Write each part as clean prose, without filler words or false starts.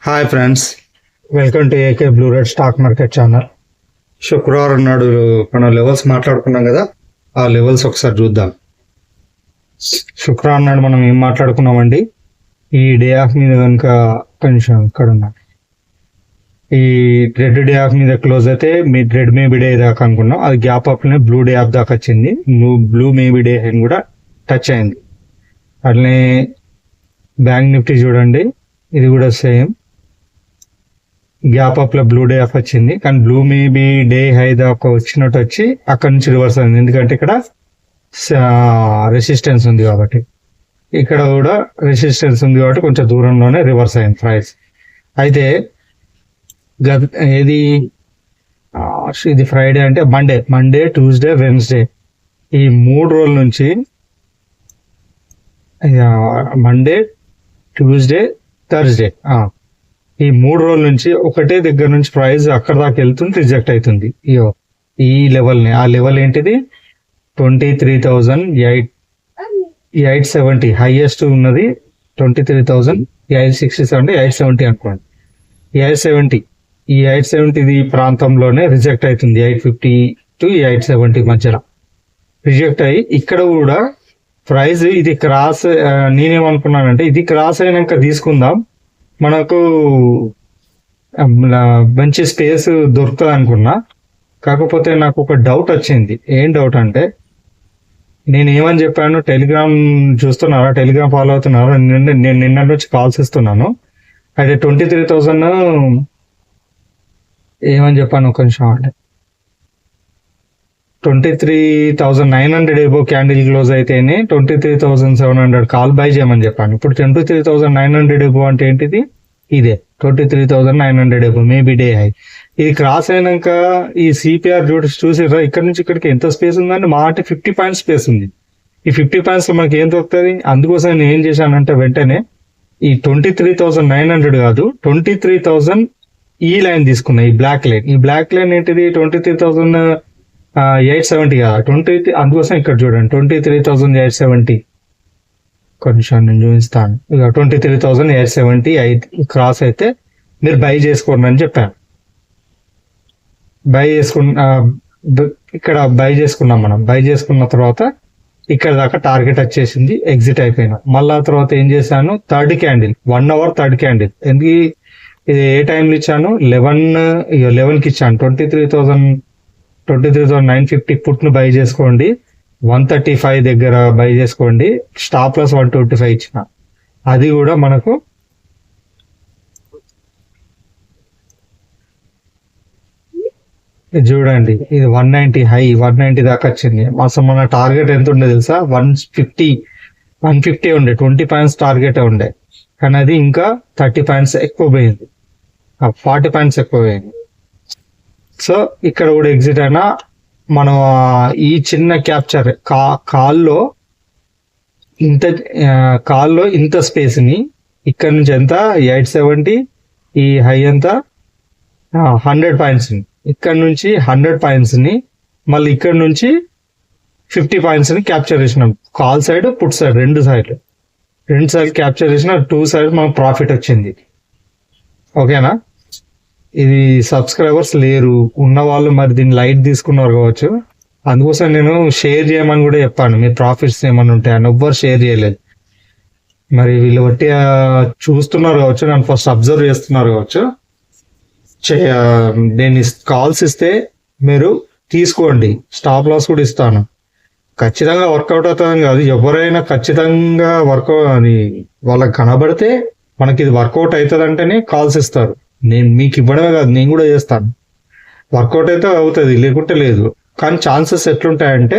Hi friends, welcome to AK blue red stock market channel. శుక్రవారం నాడు మనం levels మాట్లాడుకున్నాం కదా, ఆ లెవెల్స్ ఒకసారి చూద్దాం. శుక్రవారం నాడు మనం ఏం మాట్లాడుకున్నామండి, ఈ డే ఆఫ్ మీద కనుక కొంచెం ఇక్కడ ఉన్నాం, ఈ రెడ్ డే ఆఫ్ మీద క్లోజ్ అయితే రెడ్ మేబీ డే దాకా అనుకున్నాం, అది gap Apne blue day of దాకా వచ్చింది, బ్లూ మేబీ డే కూడా టచ్ అయింది. అట్లనే బ్యాంక్ నిఫ్టీ చూడండి, ఇది కూడా సేమ్ గ్యాప్ అప్ లో బ్లూ డే ఆఫ్ వచ్చింది, కానీ బ్లూ మేబీ డే హై దాకా వచ్చినట్టు వచ్చి అక్కడ నుంచి రివర్స్ అయింది, ఎందుకంటే ఇక్కడ రెసిస్టెన్స్ ఉంది కాబట్టి. ఇక్కడ కూడా రెసిస్టెన్స్ ఉంది కాబట్టి కొంచెం దూరంలోనే రివర్స్ అయింది ప్రైస్. అయితే ఇది ఫ్రైడే అంటే మండే ట్యూస్డే వెన్స్డే, ఈ 3 రోజుల నుంచి మండే ట్యూస్డే థర్స్డే, ఈ 3 రోజుల నుంచి ఒకటే దగ్గర నుంచి ప్రైస్ అక్కడ దాకా వెళ్తుంది, రిజెక్ట్ అవుతుంది. ఈ లెవెల్ని, ఆ లెవెల్ ఏంటిది 23,870 హైయెస్ట్ ఉన్నది, 23,867 870 అనుకోండి. 870 ఈ 870 ప్రాంతంలోనే రిజెక్ట్ అవుతుంది, 850 to 870 మధ్యలో రిజెక్ట్ అయ్యి ఇక్కడ కూడా ప్రైస్ ఇది క్రాస్. నేనేమనుకున్నానంటే ఇది క్రాస్ అయినాక తీసుకుందాం, మనకు మంచి స్పేస్ దొరుకుతుంది అనుకున్నా. కాకపోతే నాకు ఒక డౌట్ వచ్చింది. ఏం డౌట్ అంటే, నేను ఏమని చెప్పాను, టెలిగ్రామ్ చూస్తున్నారా, టెలిగ్రామ్ ఫాలో అవుతున్నారా, నేను నిన్న నుంచి కాల్స్ ఇస్తున్నాను. అయితే 23,000 ఏమని చెప్పాను ఒక నిమిషం అంటే, 23,900 ఏబో క్యాండిల్ క్లోజ్ అయితేనే 23,700 కాల్ బై చేయమని చెప్పాను. ఇప్పుడు 23,900 ఏబో అంటే ఏంటిది, ఇదే 23,900 ఏబో మేబీ డే హై. ఇది క్రాస్ అయినాక ఈ సిపిఆర్ చూసిరా, ఇక్కడ నుంచి ఇక్కడికి ఎంత స్పేస్ ఉందంటే మా అంటే 50 పాయింట్స్ స్పేస్ ఉంది. ఈ 50 పాయింట్స్ లో మనకి ఏం దొరుకుతుంది. అందుకోసం నేను ఏం చేశానంటే వెంటనే ఈ 23,900 కాదు 23,000 ఈ లైన్ తీసుకున్నా, ఈ బ్లాక్ లైన్. ఈ బ్లాక్ లైన్ ఏంటిది 23,870 కదా, అందుకోసం ఇక్కడ చూడండి 23,870 కొంచెం నేను చూపిస్తాను. ఇక 23,870 క్రాస్ అయితే మీరు బై చేసుకోండి అని చెప్పాను. ఇక్కడ బై చేసుకున్నాం మనం. బై చేసుకున్న తర్వాత ఇక్కడ దాకా టార్గెట్ వచ్చేసింది, ఎగ్జిట్ అయిపోయినా. మళ్ళా తర్వాత ఏం చేశాను, third candle 1 hour third candle. ఎందుకు ఇది ఏ టైంలో ఇచ్చాను, 11కి ఇచ్చాను. 23,950 పుట్ను బై చేసుకోండి, 135 దగ్గర బై చేసుకోండి, స్టాప్ లాస్ 125 ఇచ్చిన. అది కూడా మనకు చూడండి, ఇది 190 హై, 190 దాకా వచ్చింది. అసలు మన టార్గెట్ ఎంత ఉండే తెలుసా, 150 ఉండే, 20 పాయింట్స్ టార్గెట్ ఉండే, కానీ అది ఇంకా 30 పాయింట్స్ ఎక్కువ పోయింది, 40 పాయింట్స్ ఎక్కువ పోయింది. సో ఇక్కడ కూడా ఎగ్జిట్ అయినా మనం ఈ చిన్న క్యాప్చర్ కాల్లో ఇంత స్పేస్ ని ఇక్కడ నుంచి ఎంత 870, ఈ హై ఎంత 100 పాయింట్స్ ని, ఇక్కడ నుంచి 100 పాయింట్స్ ని, మళ్ళీ ఇక్కడ నుంచి 50 పాయింట్స్ ని క్యాప్చర్ చేసినాం. కాల్ సైడ్ పుట్ సైడ్ రెండు సైడ్ క్యాప్చర్ చేసిన 2 సైడ్ మనకు ప్రాఫిట్ వచ్చింది. ఓకేనా. ఇది సబ్స్క్రైబర్స్ లేరు ఉన్న వాళ్ళు మరి దీన్ని లైట్ తీసుకున్నారు కావచ్చు, అందుకోసం నేను షేర్ చేయమని కూడా చెప్పాను, మీ ప్రాఫిట్స్ ఏమన్నా ఉంటాయని. ఎవ్వరు షేర్ చేయలేదు. మరి వీళ్ళు బట్టి చూస్తున్నారు కావచ్చు, నన్ను ఫస్ట్ అబ్జర్వ్ చేస్తున్నారు కావచ్చు. నేను కాల్స్ ఇస్తే మీరు తీసుకోండి, స్టాప్ లాస్ కూడా ఇస్తాను. ఖచ్చితంగా వర్కౌట్ అవుతుందని కాదు, ఎవరైనా ఖచ్చితంగా వర్కౌట్ అని వాళ్ళకి కనబడితే మనకి ఇది వర్కౌట్ అవుతుంది అంటేనే కాల్స్ ఇస్తారు. నేను మీకు ఇవ్వడమే కాదు, నేను కూడా చేస్తాను. వర్కౌట్ అయితే అవుతుంది, లేకుంటే లేదు. కానీ ఛాన్సెస్ ఎట్లుంటాయంటే,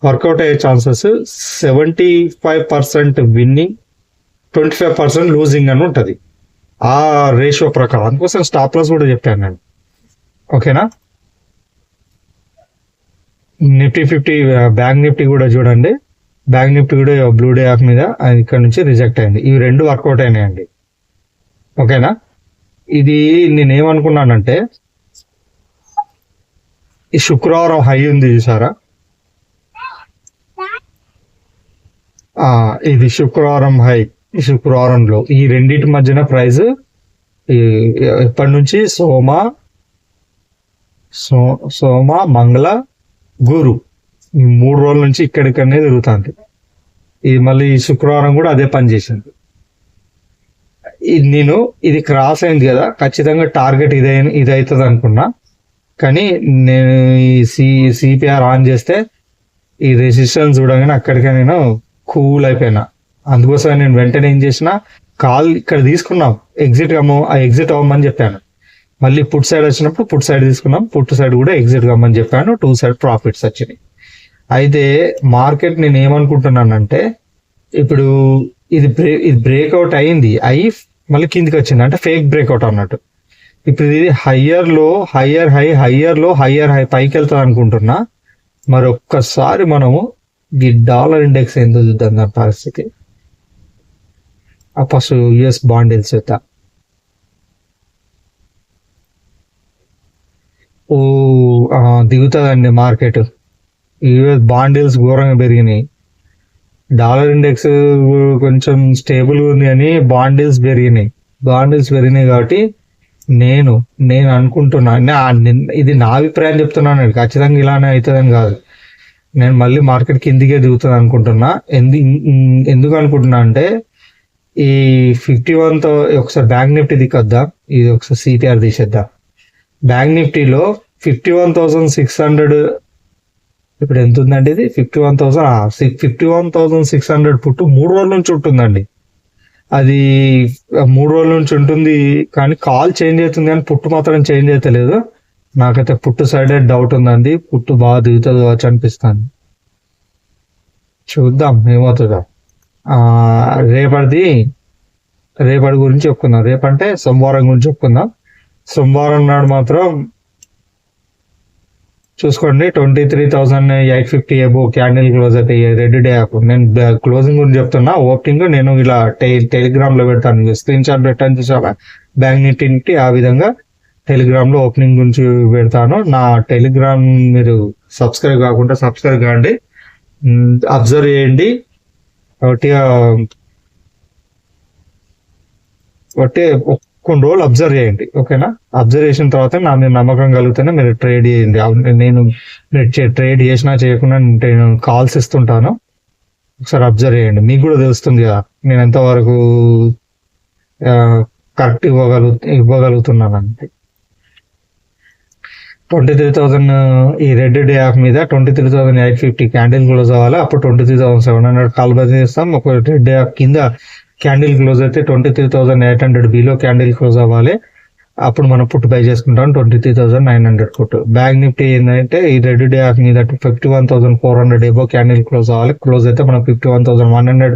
వర్కౌట్ అయ్యే ఛాన్సెస్ 75% విన్నింగ్, 25% లూజింగ్ అని ఉంటుంది ఆ రేషియో ప్రకారం. అందుకోసం స్టాప్ లాస్ కూడా చెప్పాను నేను. ఓకేనా. నిఫ్టీ 50 బ్యాంక్ నిఫ్టీ కూడా చూడండి, బ్యాంక్ నిఫ్టీ కూడా బ్లూ డే ఆఫ్ మీద ఇక్కడ నుంచి రిజెక్ట్ అయింది. ఇవి 2 వర్కౌట్ అయినాయండి. ఓకేనా. ఇది నేనేమనుకున్నానంటే, ఈ శుక్రవారం హై ఉంది చూసారా, ఇది శుక్రవారం హై, ఈ శుక్రవారంలో ఈ రెండింటి మధ్యన ప్రైస్ ఎప్పటి నుంచి సోమ మంగళ గురు ఈ 3 రోజుల నుంచి ఇక్కడికనే తిరుగుతుంది. ఇది మళ్ళీ శుక్రవారం కూడా అదే పని చేసింది. ఇది క్రాస్ అయింది కదా, ఖచ్చితంగా టార్గెట్ ఇది అవుతుంది అనుకున్నా. కానీ నేను ఈ సిపిఆర్ ఆన్ చేస్తే ఈ రెసిస్టెన్స్ చూడగానే అక్కడికే నేను కూల్ అయిపోయినా. అందుకోసం నేను వెంటనే ఏం చేసిన, కాల్ ఇక్కడ తీసుకున్నాం, ఎగ్జిట్ అవ్వమని చెప్పాను. మళ్ళీ పుట్ సైడ్ వచ్చినప్పుడు పుట్ సైడ్ తీసుకున్నాం, పుట్ సైడ్ కూడా ఎగ్జిట్ కమ్మని చెప్పాను. 2 సైడ్ ప్రాఫిట్స్ వచ్చినాయి. అయితే మార్కెట్ నేను ఏమనుకుంటున్నానంటే, ఇప్పుడు ఇది బ్రేక్అవుట్ అయింది, మళ్ళీ కిందికి వచ్చింది అంటే ఫేక్ బ్రేక్అవుట్ అన్నట్టు. ఇప్పుడు ఇది హయ్యర్ హై పైకి వెళ్తుంది అనుకుంటున్నా. మరి ఒక్కసారి మనము ఈ డాలర్ ఇండెక్స్ ఏందో చూద్దాం దాని పరిస్థితి. ఫస్ట్ యుఎస్ బాండ్ చూద్దాం. దిగుతుందండి మార్కెట్. యుఎస్ బాండ్ ఘోరంగా పెరిగినాయి. డాలర్ ఇండెక్స్ కొంచెం స్టేబుల్ ఉంది అని బాండ్ పెరిగినాయి కాబట్టి నేను అనుకుంటున్నా, ఇది నా అభిప్రాయం చెప్తున్నాను, ఖచ్చితంగా ఇలానే అవుతుందని కాదు. నేను మళ్ళీ మార్కెట్ కిందికే దిగుతుంది అనుకుంటున్నా. ఎందుకు అనుకుంటున్నా అంటే, ఈ 51తో ఒకసారి బ్యాంక్ నిఫ్టీ దిక్కొద్దాం. ఇది ఒకసారి సిపిఆర్ తీసేద్దాం. బ్యాంక్ నిఫ్టీలో 51,600 ఇప్పుడు ఎంత ఉందండి? ఇది 51,600 పుట్టు 3 రోజుల నుంచి ఉంటుందండి. అది 3 రోజుల నుంచి ఉంటుంది, కానీ కాల్ చేంజ్ అవుతుంది కానీ పుట్టు మాత్రం చేంజ్ అవుతలేదు. నాకైతే పుట్టు సైడే డౌట్ ఉందండి. పుట్టు బాగా దిగుతుంది కావచ్చు అనిపిస్తుంది. చూద్దాం ఏమవుతుందో. రేపటి గురించి చెప్పుకుందాం. రేపంటే సోమవారం గురించి చెప్పుకుందాం. సోమవారం నాడు మాత్రం చూసుకోండి, 23,850 అబో క్యాండిల్ క్లోజ్ అయితే రెడ్ డే యాప్. నేను క్లోజింగ్ గురించి చెప్తున్నా. ఓపెనింగ్ నేను ఇలా టెలిగ్రామ్ లో పెడతాను, స్క్రీన్ షాట్ పెట్టాను చూసావా బ్యాంక్ నిఫ్టీ. ఆ విధంగా టెలిగ్రామ్ లో ఓపెనింగ్ గురించి పెడతాను. నా టెలిగ్రామ్ మీరు సబ్స్క్రైబ్ కాకుండా సబ్స్క్రైబ్ కాండి, అబ్జర్వ్ చేయండి. కొన్ని రోజులు అబ్జర్వ్ చేయండి, ఓకేనా? అబ్జర్వ్ చేసిన తర్వాత నా మీద నమ్మకం కలిగితేనే మీరు ట్రేడ్ చేయండి. నేను ట్రేడ్ చేసినా చేయకుండా నేను కాల్స్ ఇస్తుంటాను, ఒకసారి అబ్జర్వ్ చేయండి. మీకు కూడా తెలుస్తుంది కదా నేను ఎంతవరకు కరెక్ట్ ఇవ్వగలుగుతున్నాను అంటే. 23,000 ఈ రెడ్ డే యాప్ మీద 23,850 క్యాండిల్ క్లోజ్ అవ్వాలి. అప్పుడు 23,700 కాల్ బై చేస్తాం. ఒక రెడ్ డే యాప్ కింద క్యాండిల్ క్లోజ్ అయితే 23,800 బిలో క్యాండిల్ క్లోజ్ అవ్వాలి. అప్పుడు మనం పుట్ బై చేసుకుంటాం 23,900 పుట్. బ్యాంక్ నిఫ్టీ ఏంటంటే ఈ రెడ్ డే యాప్ మీద 51,400 ఎబో క్యాండిల్ క్లోజ్ అవ్వాలి. క్లోజ్ అయితే మనం 51,100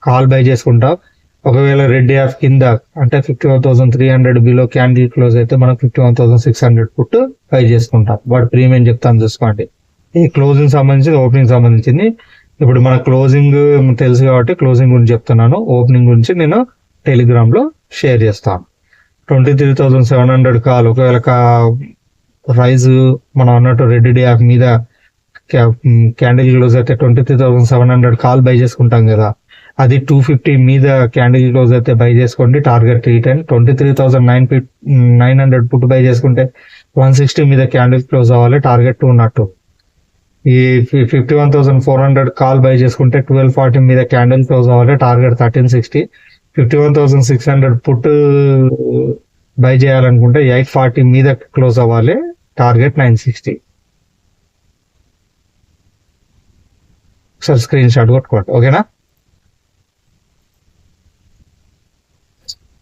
కాల్ బై చేసుకుంటాం. ఒకవేళ రెడ్ యాప్ కింద అంటే 51,300 బిలో క్యాండిల్ క్లోజ్ అయితే మనం 51,600 పుట్ బై చేసుకుంటాం. వాడు ప్రీమియం చెప్తాను చూసుకోండి. ఈ క్లోజింగ్ సంబంధించి ఓపెనింగ్ సంబంధించింది. ఇప్పుడు మన క్లోజింగ్ తెలుసు కాబట్టి క్లోజింగ్ గురించి చెప్తున్నాను. ఓపెనింగ్ గురించి నేను టెలిగ్రామ్ లో షేర్ చేస్తాను. 23,700 కాల్. ఒకవేళ రైజ్ మనం అన్నట్టు రెడ్ డే యాప్ మీద క్యాండిల్ క్లోజ్ అయితే 23,700 కాల్ బై చేసుకుంటాం కదా, అది 250 మీద క్యాండిల్ క్లోజ్ అయితే బై చేసుకోండి. టార్గెట్ రిటర్న్ 23,900 పుట్ బై చేసుకుంటే 160 మీద క్యాండిల్ క్లోజ్ అవ్వాలి. టార్గెట్ 202. ఈ 51,400 కాల్ బై చేసుకుంటే 1240 మీద క్యాండిల్ క్లోజ్ అవ్వాలి. టార్గెట్ 1360. 51,600 పుట్ బై చేయాలనుకుంటే 840 మీద క్లోజ్ అవ్వాలి. టార్గెట్ 960. ఒకసారి స్క్రీన్ షాట్ కొట్టుకోండి, ఓకేనా?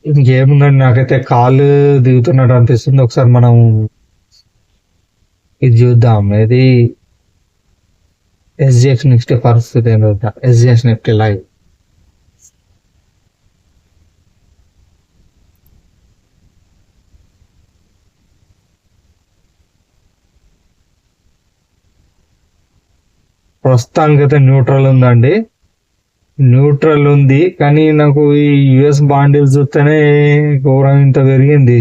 ఇంకేముందండి, నాకైతే కాల్ దిగుతున్నట్టు అనిపిస్తుంది. ఒకసారి మనం ఇది చూద్దాం. ఇది ఎస్జిఎక్స్ నిఫ్టీ పరిస్థితి ఏంటో. ఎస్జిఎక్స్ నిఫ్టీ లైవ్ ప్రస్తుతానికైతే న్యూట్రల్ ఉందండి. న్యూట్రల్ ఉంది, కానీ నాకు ఈ యుఎస్ బాండ్ చూస్తేనే ఘోరం ఇంత పెరిగింది.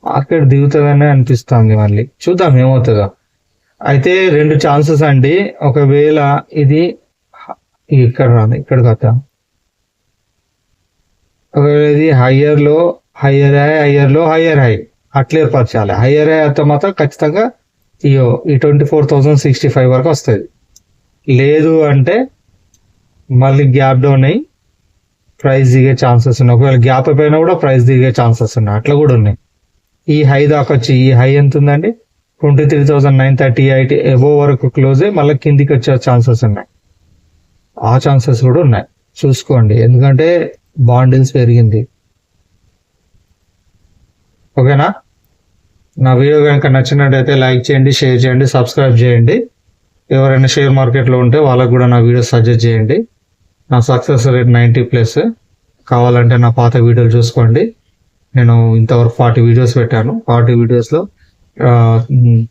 మార్కెట్ దిగుతుందనే అనిపిస్తుంది. మళ్ళీ చూద్దాం ఏమవుతుందో. అయితే 2 ఛాన్సెస్ అండి. ఒకవేళ ఇది ఇక్కడ రాదు, ఇక్కడికి వద్దాం. ఒకవేళ ఇది హయ్యర్ లో హయ్యర్ హై అట్లా ఏర్పరచాలి. హయ్యర్ హై అయితే మాత్రం ఖచ్చితంగా ఈ 24,065 వరకు వస్తుంది. లేదు అంటే మళ్ళీ గ్యాప్ డౌన్ అయ్యి ప్రైస్ దిగే ఛాన్సెస్ ఉన్నాయి. ఒకవేళ గ్యాప్ అయిపోయినా కూడా ప్రైస్ దిగే ఛాన్సెస్ ఉన్నాయి, అట్లా కూడా ఉన్నాయి. ఈ హై దాకా వచ్చి ఈ హై ఎంత ఉందండి 23,938 అబోవ్ వరకు క్లోజ్ అయ్యి మళ్ళీ కిందికి వచ్చే ఛాన్సెస్ ఉన్నాయి. ఆ ఛాన్సెస్ కూడా ఉన్నాయి, చూసుకోండి. ఎందుకంటే బాండిల్స్ పెరిగింది. ఓకేనా? నా వీడియో కనుక నచ్చినట్టయితే లైక్ చేయండి, షేర్ చేయండి, సబ్స్క్రైబ్ చేయండి. ఎవరైనా షేర్ మార్కెట్లో ఉంటే వాళ్ళకు కూడా నా వీడియో సజెస్ట్ చేయండి. నా సక్సెస్ రేట్ 90+. కావాలంటే నా పాత వీడియోలు చూసుకోండి. నేను ఇంతవరకు 40 వీడియోస్ పెట్టాను. 40 వీడియోస్లో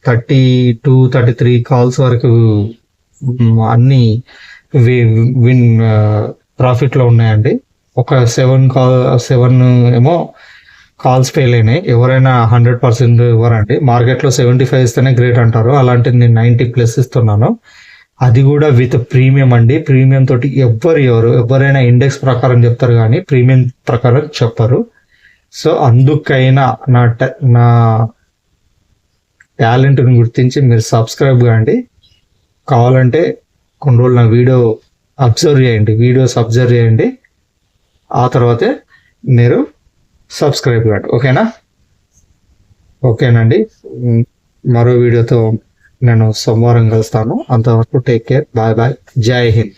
32-33 కాల్స్ వరకు అన్ని విన్ ప్రాఫిట్లో ఉన్నాయండి. ఒక 7 ఏమో కాల్స్ ఫెయిల్ అయినాయి. ఎవరైనా 100% ఇవ్వరండి. మార్కెట్లో 75 ఇస్తేనే గ్రేట్ అంటారు. అలాంటిది నేను 90+ ఇస్తున్నాను. అది కూడా విత్ ప్రీమియం అండి. ప్రీమియం తోటి ఎవరైనా ఇండెక్స్ ప్రకారం చెప్తారు కానీ ప్రీమియం ప్రకారం చెప్పరు. సో అందుకైనా నా టాలెంట్ని గుర్తించి మీరు సబ్స్క్రైబ్ కాండి. కావాలంటే కొన్ని రోజులు నా వీడియోస్ అబ్జర్వ్ చేయండి. ఆ తర్వాతే మీరు సబ్స్క్రైబ్ కాండి. ఓకేనండి. మరో వీడియోతో నేను సోమవారం కలుస్తాను. అంతవరకు టేక్ కేర్, బాయ్ బాయ్, జై హింద్.